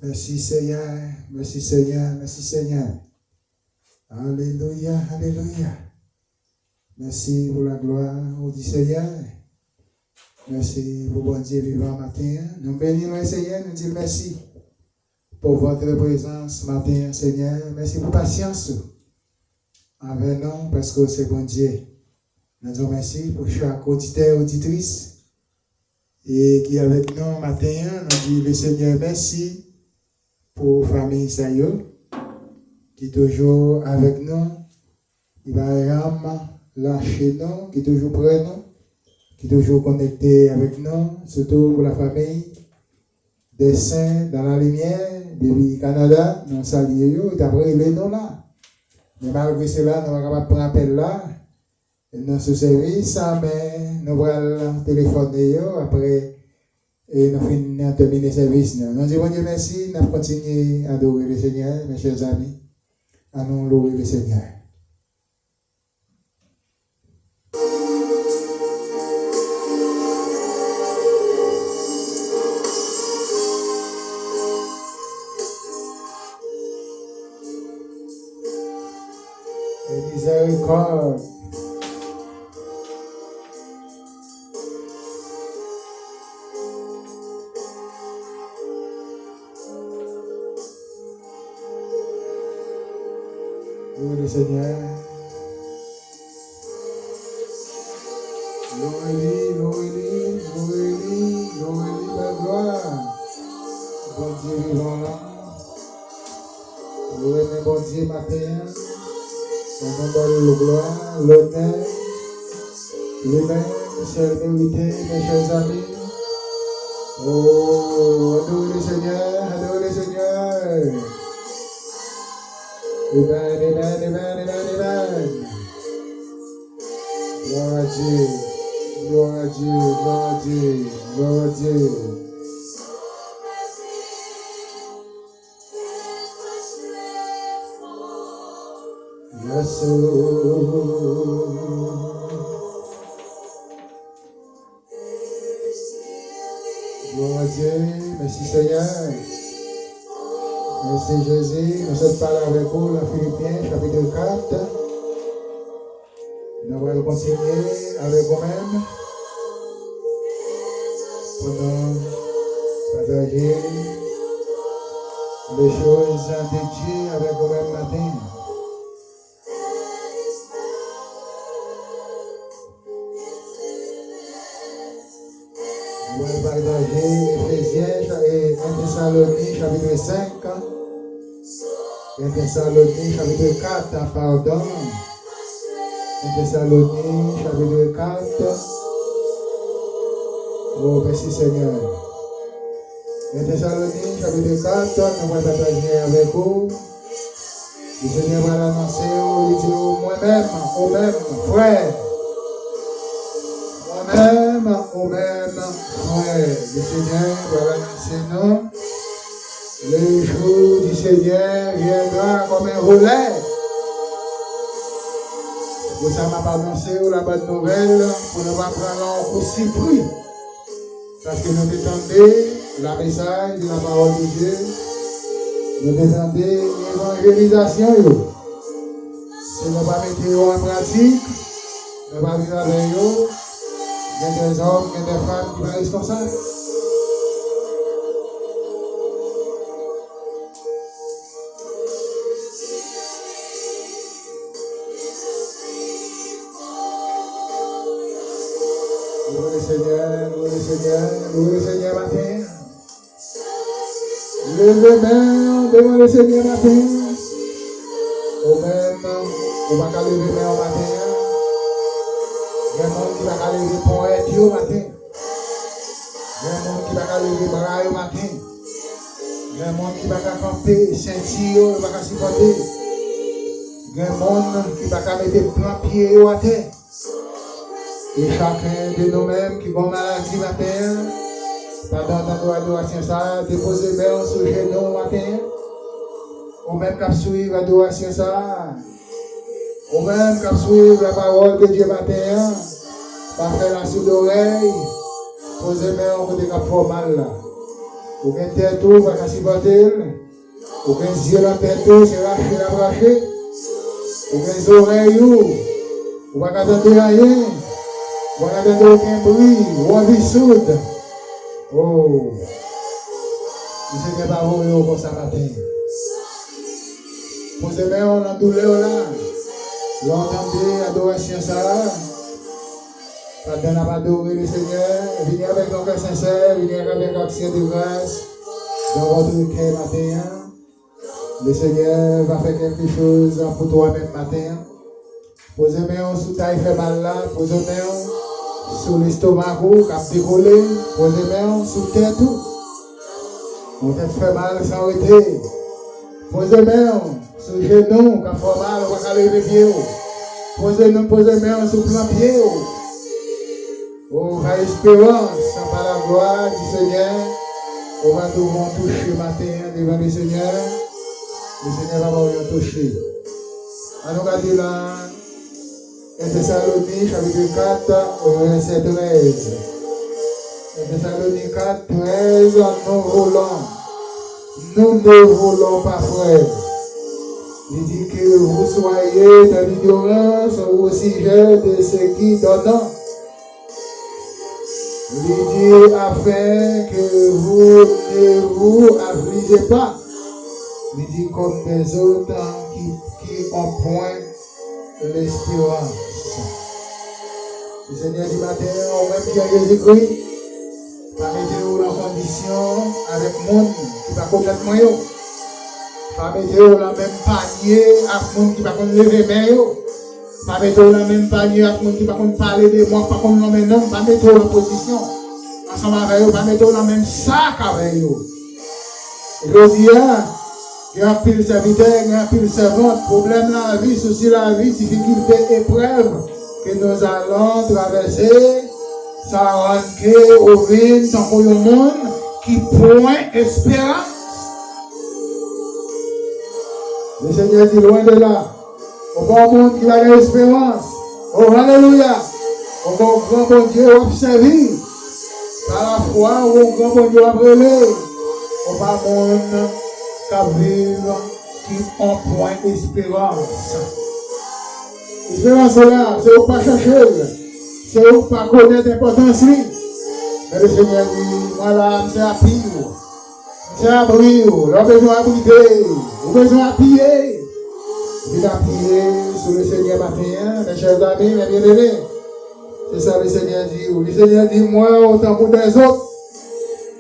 Merci Seigneur, merci Seigneur, merci Seigneur. Alléluia, alléluia. Merci pour la gloire au dit Seigneur. Merci pour bon Dieu vivant matin. Nous bénissons le Seigneur, nous disons merci pour votre présence ce matin, Seigneur. Merci pour patience avec nous parce que c'est bon Dieu. Nous disons merci pour chaque auditeur, auditrice et qui est avec nous matin. Nous disons le Seigneur merci pour la famille Sayo qui est toujours avec nous. Il va lâcher nous, qui est toujours près nous, qui est toujours connecté avec nous, surtout pour la famille des saints dans la lumière, depuis Canada, nous saluons, et après il est nous là. Mais malgré cela, nous ne pouvons pas prendre appel là, dans ce service, mais nous allons téléphoner après et nous finissons terminer le service. Nous disons Dieu merci, nous continuons à adorer le Seigneur, mes chers amis, à nous louer le Seigneur. Miséricorde. Louez le Seigneur. Louez-lui, louez-lui, louez-lui, louez-lui la gloire. Bon Dieu vivant là. Louez le bon Dieu matin. On donne le gloire, l'honneur, lui-même, c'est la vérité, mes chers amis. Oh, adorez le Seigneur, adorez le Seigneur. Amen, amen, amen, amen, amen. Gloire à Dieu, gloire à Dieu, gloire à Dieu, gloire à Dieu. Yes, gloire à Dieu, merci Seigneur, merci Jésus, nous sommes parlés avec vous dans Philippiens chapitre 4, nous allons continuer avec vous-même pour nous partager les choses de Dieu avec vous-même matin. Nous allons partager Éphésiens et 1 Thessaloniciens chapitre 5, 1 Thessaloniciens chapitre 4, pardon. 1 Thessaloniciens chapitre 4. Oh, merci Seigneur. 1 Thessaloniciens chapitre 4, nous allons partager avec vous. Le Seigneur va l'annoncer, il dit moi-même, au-même, frère. Moi-même, frère. Le Seigneur va l'annoncer nous. Le jour du Seigneur viendra comme un relais. Pour ça, m'a pas annoncé la bonne nouvelle pour ne pas prendre aussi pris. Parce que nous attendons la message de la parole de Dieu. Nous attendons l'évangélisation. Si nous ne pas mettre en pratique, nous ne pas vivre avec eux. Il y a des hommes, il y a des femmes qui sont responsables. Louez le Seigneur, louez le Seigneur, louez le Seigneur matin. Levez main devant le Seigneur matin. Au même, on va pas lever main au matin. Il y a des gens qui va lever poète au matin. Il y a des gens qui va lever bras au matin. Il y a des gens qui va camper, sentir, va supporter. Il y a des gens qui va mettre plein pied au terre. Et chacun de nous-mêmes qui ont maladie matin, pendant notre adoration, ça, déposer main sur le genou matin. Ou même qu'à suivre l'adoration, ça. Ou même qu'à suivre la parole de Dieu matin. Pas faire la sous d'oreille. Poser main au côté qui a mal là. Aucun tête tout va supporter. Aucun yeux dans la tête tout, c'est raché la braché. Aucun oreille ou va entendre rien. Ou va entendre aucun bruit. Ou en vie sourde. Oh. Le Seigneur va vous comme ça matin. Posez-moi en la douleur là. Vous entendez l'adoration ça. Quand on a adoré le Seigneur, venez avec un cœur sincère, venez avec action de grâce dans votre cœur matin. Le Seigneur va faire quelque chose pour toi-même matin. Posez-moi sous taille fait mal là, posez-moi sur l'estomac qui a décollé, posez-moi sous tête tout. On t'a fait mal sans arrêter. Posez-moi sur le genou qui a fait mal, on va lever les pieds. Posez-moi sur le plan pied. Oh, par espérance, par la gloire du Seigneur, on va nous toucher matin devant le Seigneur. Le Seigneur va nous toucher. On va regarder là, 1 Thessalonique, chapitre 4, verset 13. 1 Thessalonique 4, 13, nous ne voulons pas, frère. Il dit que vous soyez dans l'ignorance au sujet de ce qui donne. Il dit afin que vous ne vous affligez pas. Il dit comme des autres qui ont point l'espérance. Le Seigneur dit matin, au même qui a Jésus-Christ, pas mettez-vous en condition avec le monde qui va complètement yo. Pas mettez-vous dans le même panier avec le monde qui va lever main yo. Pas mettez-vous dans le même panier avec le monde qui va parler de moi, pas comme nommer non, pas mettez-vous en position. Ensemble avec eux, pas mettez-vous dans le même sac avec eux. Je dis, il y a un pile serviteur, il y a un pile servante, problème dans la vie, souci la vie, difficulté, épreuve que nous allons traverser. Ça rend que au vin, tant pour le monde qui point espérance. Le Seigneur dit loin de là. Au bon monde qui va avoir espérance. Oh, alléluia. Au grand bon Dieu observé. Par la foi, au grand bon Dieu brûlé. Au bas monde qui vivent, qui ont point espérance. Espérance là, c'est au pas chercher. C'est où pas connaître l'importance. Mais le Seigneur dit, moi là, c'est à pire. C'est à briller. L'on besoin à briller. On besoin à piller. Il a pillé sur le Seigneur matin, mes chers amis, mes bien-aimés. C'est ça le Seigneur dit. Le Seigneur dit, moi, autant que des autres,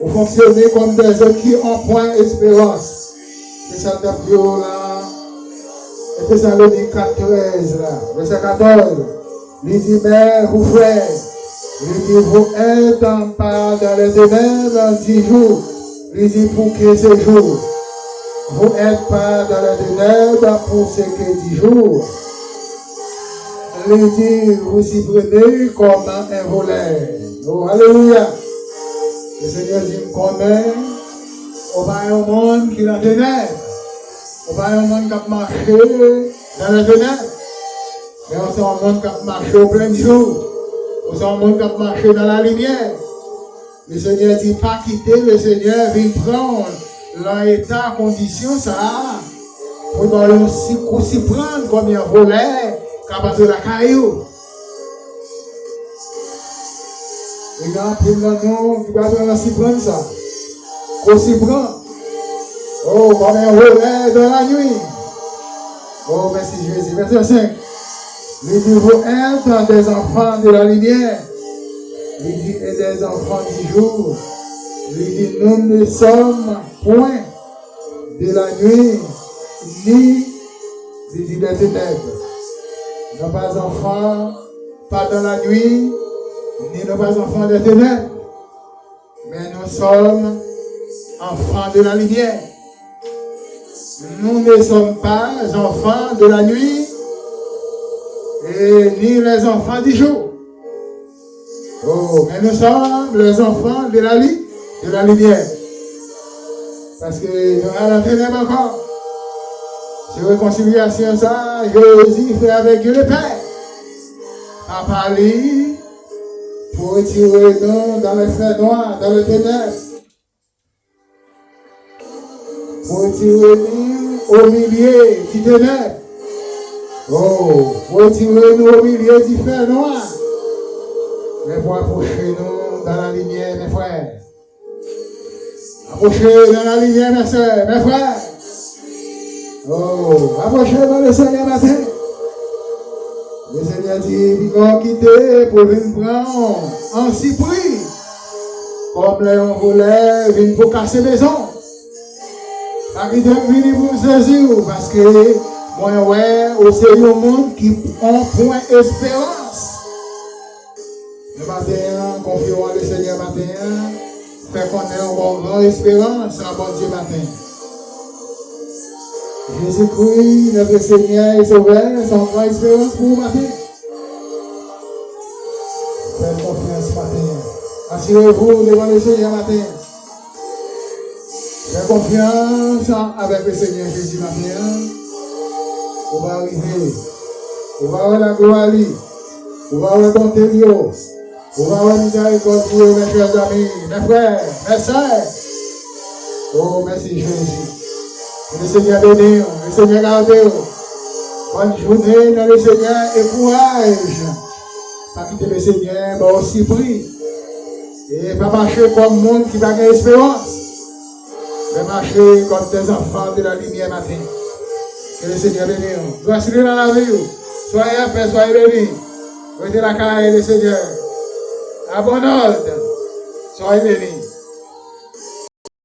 vous fonctionnez comme des autres qui ont point espérance. C'est ça le Dieu là. Et c'est ça le 13 là, verset 14. Il dit, mais vous frères, il dit, vous êtes en part dans les ténèbres 10 jours. Il dit, pour que ce jour, vous n'êtes pas dans les ténèbres pour ce que 10 jours. Il dit, vous y prenez comme un voleur. Oh, alléluia. Le Seigneur dit, me connaît, on va un monde qui est dans les ténèbres. On va un monde qui a marché dans les ténèbres. Mais on sent un monde qui a marché au plein jour. On sent un monde qui a marché dans la lumière. Le Seigneur dit, pas quitter le Seigneur, vient prendre leur état, condition, ça. Pour aussi prendre comme un voleur qui a passé la caillou. Les gars, puis nous, qui va s'y prendre ça. Qu'on s'y prend. Oh, comme un voleur dans la nuit. Oh, merci Jésus. Verset 5. Il dit, vous êtes des enfants de la lumière. Il dit, et des enfants du jour. Il dit, nous ne sommes point de la nuit, ni des ténèbres. Nous ne sommes pas enfants, pas dans la nuit, ni nous pas enfants des ténèbres. Mais nous sommes enfants de la lumière. Nous ne sommes pas enfants de la nuit, et ni les enfants du jour. Oh, mais nous sommes les enfants de la lumière. Parce que nous avons la ténèbre encore. C'est réconciliation ça, Jésus fait avec Dieu le Père. A parlé pour retirer nous dans les fers noirs, dans les ténèbres. pour retirer-nous au milieu du ténèbre. Oh, pour retirer-nous au milieu du fer noir. Mais pour approcher nous dans la lumière, mes frères. Approchez dans la lumière, mes soeurs, mes frères. Oh, approchez dans le Seigneur matin. Le Seigneur dit, puis qu'on quitte pour venir prendre en si prix. Comme Léon voulait, venir pour casser maison. Pas qu'il venu pour me saisir, parce que moi, ouais, c'est un monde qui ont point espérance. Le matin, confions le Seigneur matin, fait qu'on ait une grande espérance en bon Dieu matin. Jésus-Christ, notre Seigneur et Sauveur, son grande espérance pour vous matin. Faites confiance matin. Assurez-vous devant le Seigneur matin. Faites confiance avec le Seigneur Jésus matin. On va arriver. On va avoir la gloire à lui. On va avoir ton téléo. On va avoir miséricorde pour vous, mes chers amis, mes frères, mes sœurs. Oh, merci Jésus. Que le Seigneur bénisse, le Seigneur garde. Bonne journée dans le Seigneur et courage. Pas quitter le Seigneur, mais aussi prie. Et pas marcher comme monde qui n'a pas d'espérance. Mais marcher comme des enfants de la lumière matin. Que le Seigneur bénisse. Soyez assurés dans la vie. Soyez en paix, soyez bénis. Mettez la carrière du Seigneur. À bon ordre. Soyez bénis.